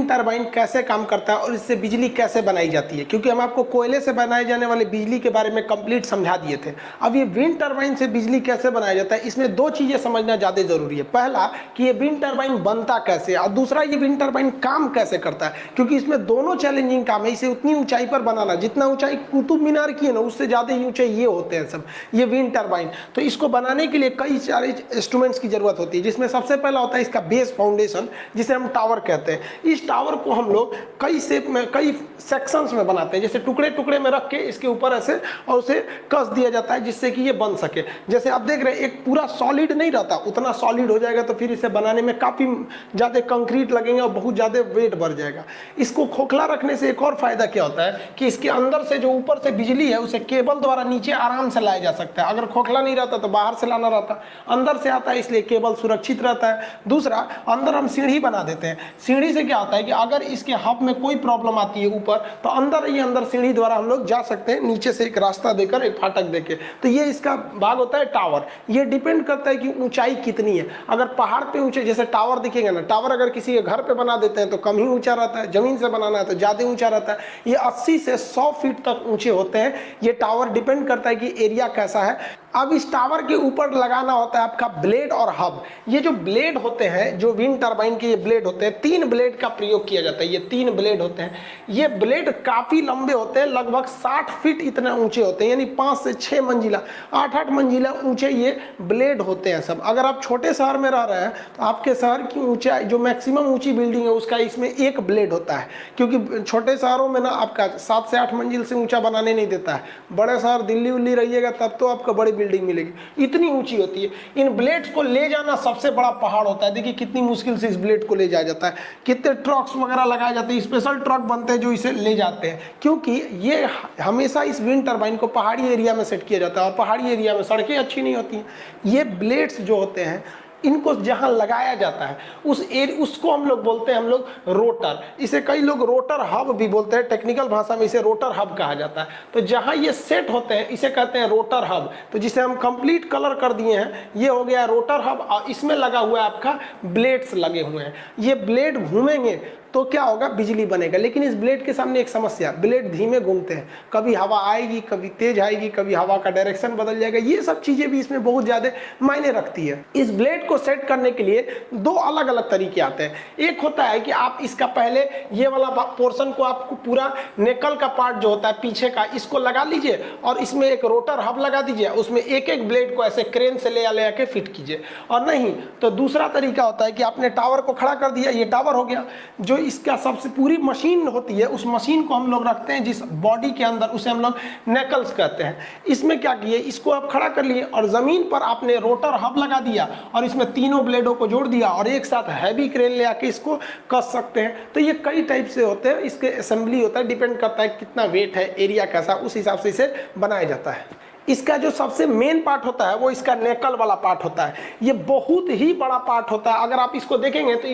Turbine कैसे काम करता है और इससे बिजली कैसे बनाई जाती है, क्योंकि हम आपको कोयले से बनाए जाने वाले बिजली के बारे में कंप्लीट समझा दिए थे। अब ये विंड टरबाइन से बिजली कैसे बनाया जाता है, इसमें दो चीजें समझना ज्यादा जरूरी है। पहला कि ये विंड टरबाइन बनता कैसे, और दूसरा ये विंड टरबाइन काम कैसे करता है, क्योंकि इसमें दोनों चैलेंजिंग काम है। इसे उतनी ऊंचाई पर बनाना, जितना ऊंचाई कुतुब मीनार की है ना, उससे ज्यादा ही ऊंचाई ये होते हैं सब, ये विंड टरबाइन। तो इसको बनाने के लिए कई सारे इंस्ट्रूमेंट्स की जरूरत होती है, जिसमें सबसे पहला होता है इसका बेस फाउंडेशन, जिसे हम टावर कहते हैं। इस टावर को हम लोग कई शेप में, कई सेक्शंस में बनाते हैं, जैसे टुकड़े टुकड़े में रख के इसके ऊपर ऐसे और उसे कस दिया जाता है, जिससे कि ये बन सके। जैसे आप देख रहे हैं एक पूरा सॉलिड नहीं रहता, उतना सॉलिड हो जाएगा तो फिर इसे बनाने में काफी ज्यादा कंक्रीट लगेंगे और बहुत ज्यादा वेट बढ़ जाएगा। इसको खोखला रखने से एक और फायदा क्या होता है कि इसके अंदर से जो ऊपर से बिजली है उसे केबल द्वारा नीचे आराम से लाया जा सकता है। अगर खोखला नहीं रहता तो बाहर से लाना रहता, अंदर से आता है इसलिए केबल सुरक्षित रहता है। दूसरा, अंदर हम सीढ़ी बना देते हैं। सीढ़ी से क्या होता है कि अगर इसके हब में कोई प्रॉब्लम आती है ऊपर, तो अंदर सीढ़ी द्वारा हम लोग जा सकते हैं, नीचे से एक रास्ता देकर, एक फाटक देके। तो ये इसका भाग होता है टावर। ये डिपेंड करता है कि ऊंचाई कितनी है। अगर पहाड़ पे ऊंचे, जैसे टावर दिखेगा ना, टावर अगर किसी के घर पे बना देते हैं तो कम ही ऊंचा रहता है, जमीन से बनाना है तो ज्यादा ऊंचा रहता है। ये 80 से 100 फीट तक ऊंचे होते हैं। ये टावर डिपेंड करता है कि एरिया कैसा है। अब इस टावर के ऊपर लगाना होता है आपका ब्लेड और हब। ये जो ब्लेड होते हैं, जो विंड टरबाइन के ये ब्लेड होते हैं, 3 ब्लेड का प्रयोग किया जाता है। ये 3 ब्लेड होते हैं। ये ब्लेड काफी लंबे होते हैं, लगभग 60 फीट इतना ऊंचे होते हैं, यानी 5 से 6 मंजिला, 8-8 मंजिला ऊंचे ये ब्लेड होते हैं सब। अगर आप छोटे शहर में रह रहे हैं तो आपके शहर की ऊंचाई, जो मैक्सिमम ऊंची बिल्डिंग है उसका इसमें 1 ब्लेड होता है, क्योंकि छोटे शहरों में ना आपका 7 से 8 मंजिल से ऊंचा बनाने नहीं देता है। बड़े शहर दिल्ली उल्ली रहिएगा तब तो आपको बड़ी बिल्डिंग मिलेगी, इतनी ऊंची होती है। इन ब्लेड्स को ले जाना सबसे बड़ा पहाड़ होता है। देखिए कितनी मुश्किल से इस ब्लेड को ले जाया जाता है, कितने ट्रक्स वगैरह लगाए जाते हैं, स्पेशल ट्रक बनते हैं जो इसे ले जाते हैं, क्योंकि ये हमेशा इस विंड टरबाइन को पहाड़ी एरिया में सेट किया जाता है और पहाड़ी एरिया में सड़कें अच्छी नहीं होती हैं। ये ब्लेड्स जो होते हैं, इनको जहां लगाया जाता है उसको हम लोग बोलते हैं रोटर। इसे कई लोग रोटर हब भी बोलते हैं, टेक्निकल भाषा में इसे रोटर हब कहा जाता है। तो जहां ये सेट होते हैं इसे कहते हैं रोटर हब। तो जिसे हम कंप्लीट कलर कर दिए हैं, ये हो गया रोटर हब, और इसमें लगा हुआ है आपका ब्लेड्स लगे हुए हैं। ये ब्लेड घूमेंगे तो क्या होगा, बिजली बनेगा। लेकिन इस ब्लेड के सामने एक समस्या, ब्लेड धीमे घूमते हैं, कभी हवा आएगी, कभी तेज आएगी, कभी हवा का डायरेक्शन बदल जाएगा। ये सब चीजें भी इसमें बहुत ज्यादा मायने रखती है। इस ब्लेड को सेट करने के लिए 2 अलग अलग तरीके आते हैं। एक होता है कि आप इसका पहले ये वाला पोर्शन को, आपको पूरा नेकल का पार्ट जो होता है पीछे का, इसको लगा लीजिए और इसमें एक रोटर हब लगा दीजिए, उसमें एक एक ब्लेड को ऐसे क्रेन से ले आके फिट कीजिए। और नहीं तो दूसरा तरीका होता है कि आपने टावर को खड़ा कर दिया, ये टावर हो गया। जो इसका सबसे पूरी मशीन होती है, उस मशीन को हम लोग रखते हैं जिस बॉडी के अंदर, उसे हम लोग नेकल्स कहते हैं। इसमें क्या किए, इसको आप खड़ा कर लिए और जमीन पर आपने रोटर हब लगा दिया और इसमें तीनों ब्लेडों को जोड़ दिया और एक साथ हैवी क्रेन ले आके इसको कस सकते हैं। तो ये कई टाइप से होते हैं, इसके असेंबली होता है, डिपेंड करता है कितना वेट है, एरिया कैसा, उस हिसाब से इसे बनाया जाता है। इसका जो सबसे मेन पार्ट होता है वो इसका नेकल वाला पार्ट होता है। ये बहुत ही बड़ा पार्ट होता है। अगर आप इसको देखेंगे तो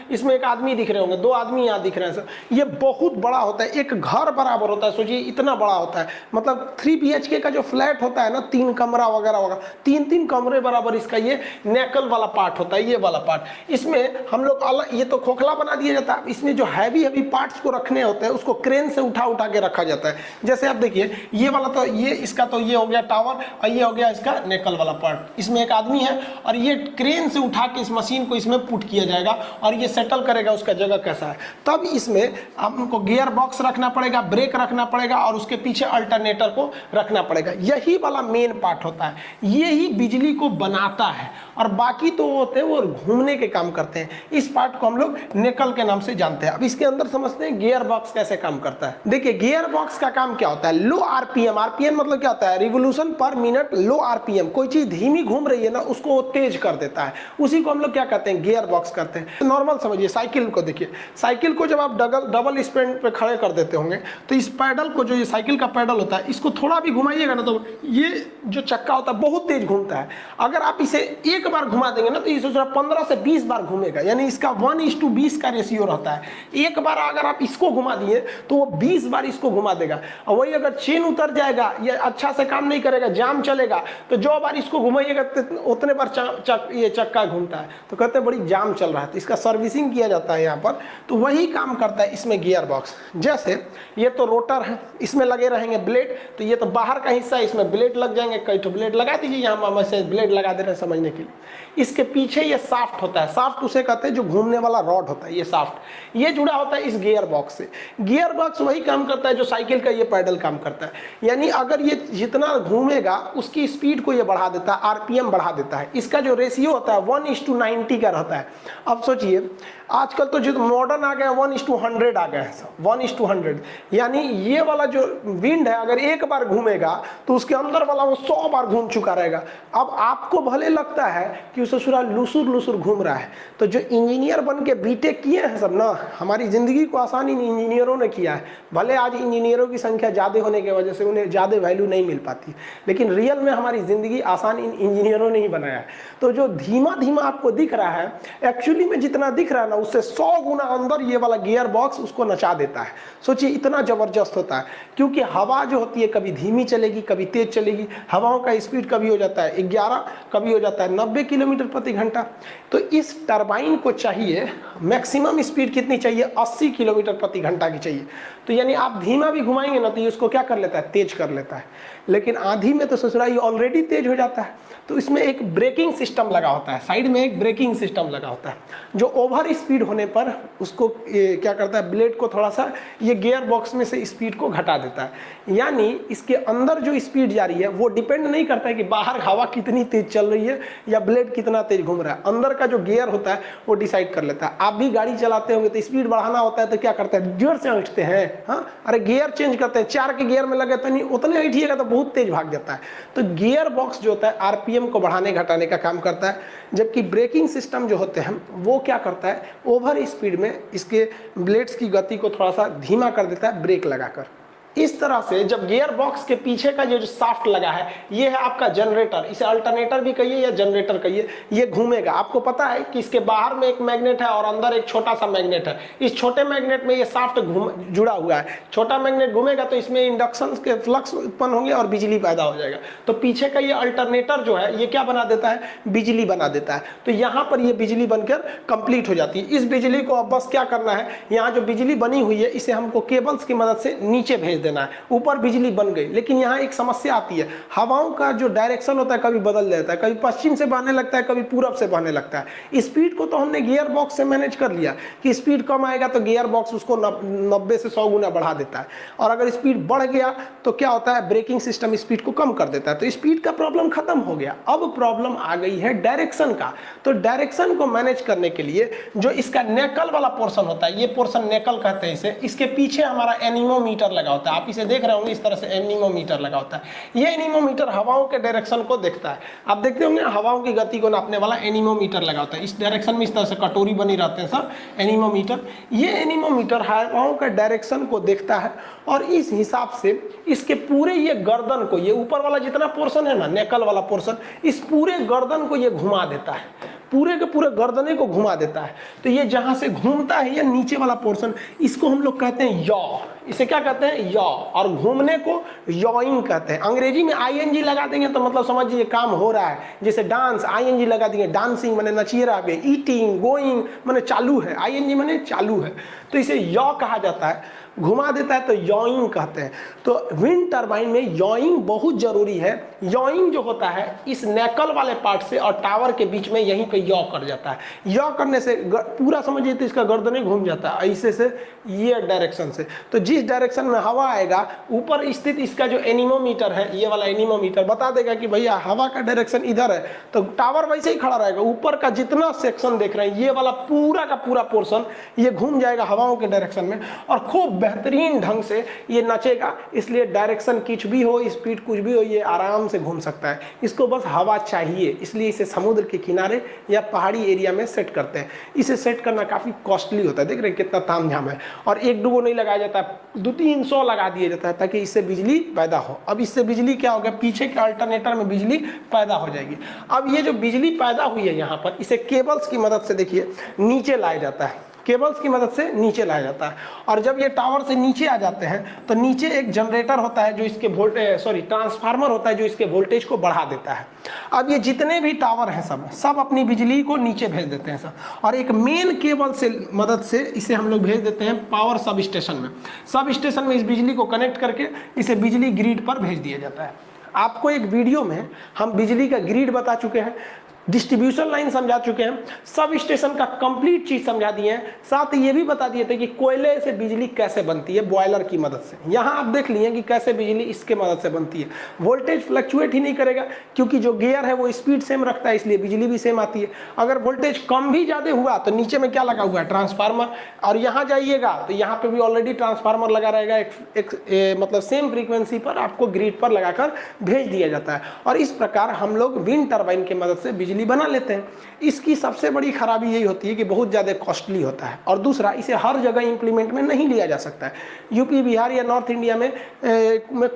इसमें एक आदमी दिख रहे होंगे, 2 आदमी यहाँ दिख रहे हैं सर। ये बहुत बड़ा होता है, एक घर बराबर होता है। सोचिए इतना बड़ा होता है, मतलब 3 BHK का जो फ्लैट होता है ना, 3 कमरा वगैरह वगैरह, 3-3 कमरे बराबर इसका ये नेकल वाला पार्ट होता है। ये वाला पार्ट इसमें हम लोग अलग, ये तो खोखला बना दिया जाता है। इसमें जो हैवी पार्ट्स को रखने होते हैं उसको क्रेन से उठा के रखा जाता है। जैसे आप देखिए ये वाला, तो ये इसका तो ये हो गया टावर और ये हो गया इसका नेकल वाला पार्ट। इसमें एक आदमी है और ये क्रेन से उठा के इस मशीन को इसमें पुट किया जाएगा और ये सेटल करेगा उसका जगह कैसा है। तब इसमें आपको गियर बॉक्स रखना पड़ेगा, ब्रेक रखना पड़ेगा और उसके पीछे अल्टरनेटर को रखना पड़ेगा। यही वाला मेन पार्ट होता है, ये ही बिजली को बनाता है। और बाकी तो होते हैं वो घूमने के काम करते हैं। इस पार्ट को हम लोग नेकल के नाम से जानते हैं। अब इसके अंदर समझते हैं गियर बॉक्स कैसे काम करता है। देखिए गियर बॉक्स का काम क्या होता है, लो आरपीएम। आरपीएम मतलब क्या होता है, रिवोल्यूशन पर मिनट, लो आरपीएम। कोई चीज धीमी घूम रही है ना, उसको वो तेज कर देता है, उसी को हम लोग क्या कहते हैं, गियर बॉक्स कहते हैं। नॉर्मल समझिए, साइकिल को देखिए, साइकिल को जब आप डबल स्पीड पे खड़े कर देते होंगे तो इस पैडल को, जो ये साइकिल का पैडल होता है, इसको थोड़ा भी घुमाइएगा ना तो ये जो चक्का होता है बहुत तेज घूमता है। अगर आप इसे एक बार घुमा देंगे ना तो इसे 15 से 20 बार घूमेगा, यानी इसका 1:20 का रेशियो रहता है। एक बार अगर आप इसको घुमा दिए तो वो 20 बार इसको घुमा देगा। और वही अगर चेन उतर जाएगा या अच्छा से काम नहीं नहीं करेगा, जाम चलेगा, तो जो बार इसको घुमाइएगा उतने बार ये चक्का घूमता है, तो कहते हैं बड़ी जाम चल रहा है, तो इसका सर्विसिंग किया जाता है यहाँ पर। तो वही काम करता है इसमें गियर बॉक्स। जैसे ये तो रोटर है, इसमें लगे रहेंगे ब्लेड, तो ये तो बाहर का हिस्सा है, इसमें ब्लेड लग जाएंगे, कई तो ब्लेड लगा दीजिए, यहाँ हम ऐसे ब्लेड लगा दे रहे हैं समझने के लिए। इसके पीछे ये साफ्ट होता है, साफ्ट उसे कहते हैं जो घूमने वाला रॉड होता है, ये साफ्ट, ये जुड़ा होता है इस गियर बॉक्स से। गियर बॉक्स वही काम करता है जो साइकिल का ये पैडल काम करता है, यानी अगर ये जितना घूमेगा उसकी स्पीड को ये बढ़ा देता है, आरपीएम बढ़ा देता है। इसका जो रेशियो होता है 1:90 का रहता है। अब सोचिए आजकल तो जो मॉडर्न आ गया 1:100 आ गया है सब, 1:100, यानी ये वाला जो विंड है अगर एक बार घूमेगा तो उसके अंदर वाला वो 100 बार घूम चुका रहेगा। अब आपको भले लगता है कि उसे पूरा लुसुर लुसुर घूम रहा है, तो जो इंजीनियर बन के बीटेक किए हैं सब ना, हमारी ज़िंदगी को आसान इन इंजीनियरों ने किया है। भले आज इंजीनियरों की संख्या ज़्यादा होने की वजह से उन्हें ज़्यादा वैल्यू नहीं मिल पाती, लेकिन रियल में हमारी ज़िंदगी आसान इन इंजीनियरों ने ही बनाया है। तो जो धीमा धीमा आपको दिख रहा है, एक्चुअली में जितना दिख रहा है ना उससे 100 गुना अंदर ये वाला गियर बॉक्स उसको नचा देता है। सोचिए इतना ज़बरदस्त होता है, क्योंकि हवा जो होती है कभी धीमी चलेगी कभी तेज चलेगी। हवाओं का स्पीड कभी हो जाता है 11, कभी हो जाता है 90 किलोमीटर प्रति घंटा। तो इस टरबाइन को चाहिए मैक्सिमम स्पीड कितनी चाहिए, 80 किलोमीटर प्रति घंटा की चाहिए। तो यानी आप धीमा भी घुमाएंगे ना तो ये उसको क्या कर लेता है, तेज कर लेता है। लेकिन आंधी में तो ससुरा ये ऑलरेडी तेज हो जाता है। तो इसमें एक ब्रेकिंग सिस्टम लगा होता है, साइड में एक ब्रेकिंग सिस्टम लगा होता है, जो ओवर स्पीड होने पर उसको क्या करता है, ब्लेड को थोड़ा सा ये गियर बॉक्स में से स्पीड को घटा देता है। यानी इसके अंदर जो स्पीड जा रही है वो डिपेंड नहीं करता है कि बाहर हवा कितनी तेज चल रही है या ब्लेड कितना तेज घूम रहा है। अंदर का जो गियर होता है वो डिसाइड कर लेता है। आप भी गाड़ी चलाते होंगे तो स्पीड बढ़ाना होता है तो क्या करते हैं, जोर से ऐंठते हैं। हाँ, अरे गियर चेंज करते हैं, 4 के गियर में लगे तो नहीं, उतने ऐंठिएगा तो बहुत तेज भाग जाता है। तो गियर बॉक्स जो होता है आरपीएम को बढ़ाने घटाने का काम करता है, जबकि ब्रेकिंग सिस्टम जो होते हैं वो क्या करता है, ओवर स्पीड में इसके ब्लेड्स की गति को थोड़ा सा धीमा कर देता है ब्रेक लगाकर। इस तरह से जब गियर बॉक्स के पीछे का जो साफ्ट लगा है ये है आपका जनरेटर, इसे अल्टरनेटर भी कहिए या जनरेटर कहिए, ये घूमेगा। आपको पता है कि इसके बाहर में एक मैग्नेट है और अंदर एक छोटा सा मैग्नेट है। इस छोटे मैग्नेट में ये साफ्ट जुड़ा हुआ है। छोटा मैग्नेट घूमेगा तो इसमें इंडक्शन के फ्लक्स उत्पन्न होंगे और बिजली पैदा हो जाएगा। तो पीछे का ये अल्टरनेटर जो है ये क्या बना देता है, बिजली बना देता है। तो यहाँ पर ये बिजली बनकर कंप्लीट हो जाती है। इस बिजली को अब बस क्या करना है, यहाँ जो बिजली बनी हुई है इसे हमको केबल्स की मदद से नीचे भेज देना है। ऊपर बिजली बन गई, लेकिन यहाँ एक समस्या आती है, हवाओं का जो डायरेक्शन होता है कभी बदल जाता है, कभी पश्चिम से बहने लगता है कभी पूरब से बहने लगता है। स्पीड को तो हमने गियर बॉक्स से मैनेज कर लिया कि स्पीड कम आएगा तो गियर बॉक्स उसको 90 से 100 गुना बढ़ा देता है, और अगर स्पीड बढ़ गया तो क्या होता है, ब्रेकिंग सिस्टम स्पीड को कम कर देता है। तो स्पीड का प्रॉब्लम खत्म हो गया। अब प्रॉब्लम आ गई है डायरेक्शन का। तो डायरेक्शन को मैनेज करने के लिए जो इसका नेकल वाला पोर्शन होता है, ये पोर्शन नेकल कहते हैं इसे, इसके पीछे हमारा एनीमोमीटर लगा होता है। आप इसे देख रहे होंगे, इस तरह से एनीमोमीटर लगा होता है। ये एनीमोमीटर हवाओं के डायरेक्शन को देखता है। आप देखते होंगे हवाओं की गति को नापने वाला एनीमोमीटर लगा होता है। इस डायरेक्शन में इस तरह से कटोरी बनी रहते हैं सब एनीमोमीटर। ये एनीमोमीटर हवाओं के डायरेक्शन को देखता है और इस हिसाब से इसके पूरे ये गर्दन को, ये ऊपर वाला जितना पोर्शन है ना, नेकल वाला पोर्शन, इस पूरे गर्दन को ये घुमा देता है, पूरे के पूरे गर्दने को घुमा देता है। तो ये जहां से घूमता है ये नीचे वाला पोर्शन, इसको हम लोग कहते हैं यॉ। इसे क्या कहते हैं, यॉ। और घूमने को यॉइंग कहते हैं। अंग्रेजी में आईएनजी लगा देंगे तो मतलब समझिए काम हो रहा है। जैसे डांस, आईएनजी लगा देंगे, डांसिंग माने नचिए रहा है, ईटिंग, गोइंग माने चालू है, आईएनजी माने चालू है। तो इसे यॉ कहा जाता है। घुमा देता है तो यॉइंग कहते हैं। तो विंड टरबाइन में यॉइंग बहुत जरूरी है। यॉइंग जो होता है इस नेकल वाले पार्ट से और टावर के बीच में यहीं पे यॉ कर जाता है। यॉ करने से पूरा समझिए तो इसका गर्दन घूम जाता है ऐसे से, ये डायरेक्शन से। तो जिस डायरेक्शन में हवा आएगा, ऊपर स्थित इसका जो एनीमोमीटर है, ये वाला एनीमोमीटर बता देगा कि भैया हवा का डायरेक्शन इधर है, तो टावर वैसे ही खड़ा रहेगा। ऊपर का जितना सेक्शन देख रहे हैं, ये वाला पूरा का पूरा पोर्शन ये घूम जाएगा हवाओं के डायरेक्शन में और खूब बेहतरीन ढंग से ये नचेगा। इसलिए डायरेक्शन कुछ भी हो, स्पीड कुछ भी हो, ये आराम से घूम सकता है। इसको बस हवा चाहिए, इसलिए इसे समुद्र के किनारे या पहाड़ी एरिया में सेट करते हैं। इसे सेट करना काफ़ी कॉस्टली होता है। देख रहे हैं कितना तामझाम है। और एक दो नहीं लगाया जाता है, 200-300 लगा दिया जाता है ताकि इससे बिजली पैदा हो। अब इससे बिजली क्या होगा, पीछे के अल्टरनेटर में बिजली पैदा हो जाएगी। अब ये जो बिजली पैदा हुई है यहाँ पर, इसे केबल्स की मदद से देखिए नीचे लाया जाता है। केबल्स की मदद से नीचे लाया जाता है। और जब ये टावर से नीचे आ जाते हैं तो नीचे एक जनरेटर होता है जो इसके ट्रांसफार्मर होता है जो इसके वोल्टेज को बढ़ा देता है। अब ये जितने भी टावर हैं सब अपनी बिजली को नीचे भेज देते हैं सब, और एक मेन केबल से मदद से इसे हम लोग भेज देते हैं पावर सब स्टेशन में। सब स्टेशन में इस बिजली को कनेक्ट करके इसे बिजली ग्रिड पर भेज दिया जाता है। आपको एक वीडियो में हम बिजली का ग्रिड बता चुके हैं, डिस्ट्रीब्यूशन लाइन समझा चुके हैं, सब स्टेशन का कंप्लीट चीज समझा दिए हैं, साथ ही ये भी बता दिए थे कि कोयले से बिजली कैसे बनती है बॉयलर की मदद से। यहाँ आप देख लिए कि कैसे बिजली इसके मदद से बनती है। वोल्टेज फ्लक्चुएट ही नहीं करेगा क्योंकि जो गियर है वो स्पीड सेम रखता है, इसलिए बिजली भी सेम आती है। अगर वोल्टेज कम भी ज़्यादा हुआ तो नीचे में क्या लगा हुआ है, ट्रांसफार्मर, और यहाँ जाइएगा तो यहाँ पे भी ऑलरेडी ट्रांसफार्मर लगा रहेगा, मतलब सेम फ्रीक्वेंसी पर आपको ग्रिड पर लगाकर भेज दिया जाता है। और इस प्रकार हम लोग विंड टर्बाइन की मदद से बिजली बना लेते हैं। इसकी सबसे बड़ी खराबी यही होती है कि बहुत ज़्यादा कॉस्टली होता है, और दूसरा इसे हर जगह इंप्लीमेंट में नहीं लिया जा सकता है। यूपी, बिहार या नॉर्थ इंडिया में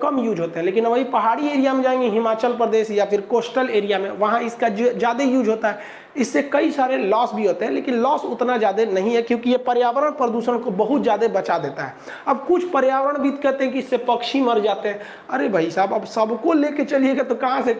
कम यूज होते हैं, लेकिन वही पहाड़ी एरिया में जाएंगे, हिमाचल प्रदेश या फिर कोस्टल एरिया में, वहाँ इसका ज़्यादा यूज होता है। इससे कई सारे लॉस भी होते हैं, लेकिन लॉस उतना ज़्यादा नहीं है क्योंकि ये पर्यावरण प्रदूषण को बहुत ज़्यादा बचा देता है। अब कुछ पर्यावरणविद कहते हैं कि इससे पक्षी मर जाते हैं। अरे भाई साहब, अब सबको लेके चलिएगा तो कहाँ से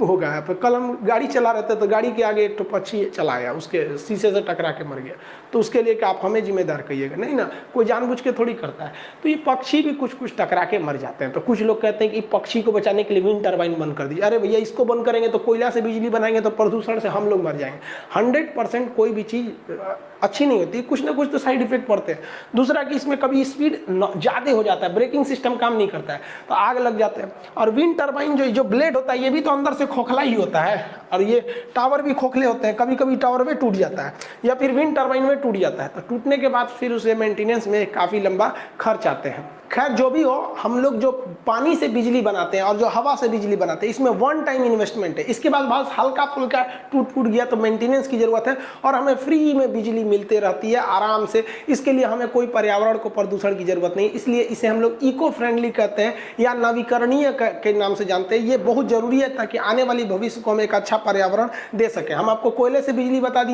होगा। कल हम गाड़ी चला रहे थे तो गाड़ी के आगे एक तो पक्षी चला आया, उसके शीशे से टकरा के मर गया, तो उसके लिए क्या आप हमें जिम्मेदार कहिएगा? नहीं ना, कोई जानबूझ के थोड़ी करता है। तो ये पक्षी भी कुछ टकरा के मर जाते हैं। तो कुछ लोग कहते हैं कि पक्षी को बचाने के लिए विंड टर्बाइन बंद कर दीजिए। अरे भैया, इसको बंद करेंगे तो कोयला से बिजली बनाएंगे तो प्रदूषण से हम लोग मर जाएंगे। 100% कोई भी चीज अच्छी नहीं होती, कुछ ना कुछ तो साइड इफेक्ट पड़ते हैं। दूसरा कि इसमें कभी स्पीड ज़्यादा हो जाता है, ब्रेकिंग सिस्टम काम नहीं करता है तो आग लग जाते हैं। और विंड टर्बाइन जो ब्लेड होता है ये भी तो अंदर से खोखला ही होता है, और ये टावर भी खोखले होते हैं। कभी कभी टावर में टूट जाता है या फिर विंड टर्बाइन में टूट जाता है, तो टूटने के बाद फिर उसे मेंटेनेंस में काफ़ी लंबा खर्च आते हैं। खैर जो भी हो, हम लोग जो पानी से बिजली बनाते हैं और जो हवा से बिजली बनाते हैं, इसमें वन टाइम इन्वेस्टमेंट है। इसके बाद बस हल्का फुल्का टूट गया तो मेंटेनेंस की जरूरत है, और हमें फ्री में बिजली मिलते रहती है आराम से। इसके लिए हमें कोई पर्यावरण को प्रदूषण की जरूरत नहीं, इसलिए इसे हम लोग इको फ्रेंडली कहते हैं या नवीकरणीय के नाम से जानते हैं। ये बहुत जरूरी है ताकि आने वाली भविष्य को हम एक अच्छा पर्यावरण दे सके। हम आपको कोयले से बिजली बता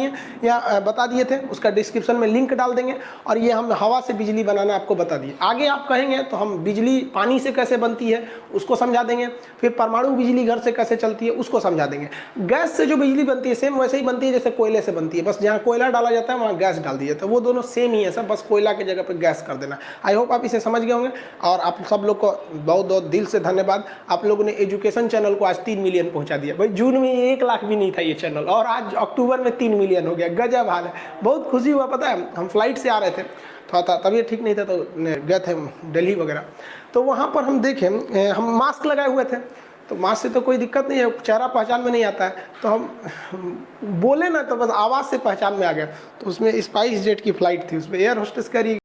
दिए थे, उसका डिस्क्रिप्शन में लिंक डाल देंगे, और ये हम हवा से बिजली बनाना आपको बता दिए। आगे आप कहेंगे तो हम बिजली पानी से कैसे बनती है उसको समझा देंगे, फिर परमाणु बिजली घर से कैसे चलती है उसको समझा देंगे। गैस से जो बिजली बनती है सेम वैसे ही बनती है जैसे कोयले से बनती है, बस जहाँ कोयला डाला जाता है वहाँ गैस डाल दिया, तो वो दोनों सेम ही है सब, बस कोयला की जगह पे गैस कर देना। आई होप आप इसे समझ गए होंगे, और आप सब लोग को बहुत बहुत दिल से धन्यवाद। आप लोगों ने एजुकेशन चैनल को आज 3 मिलियन पहुँचा दिया। भाई जून में 1 लाख भी नहीं था ये चैनल, और आज अक्टूबर में 3 मिलियन हो गया। गजब हाल है, बहुत खुशी हुआ। पता है, हम फ्लाइट से आ रहे थे, थोड़ा तबीयत ठीक नहीं था तो गए थे दिल्ली वगैरह, तो वहाँ पर हम देखें, हम मास्क लगाए हुए थे, तो मास्क से तो कोई दिक्कत नहीं है, चेहरा पहचान में नहीं आता है, तो हम बोले ना तो बस आवाज़ से पहचान में आ गया। तो उसमें स्पाइस जेट की फ़्लाइट थी, उसमें एयर होस्टेस कह रही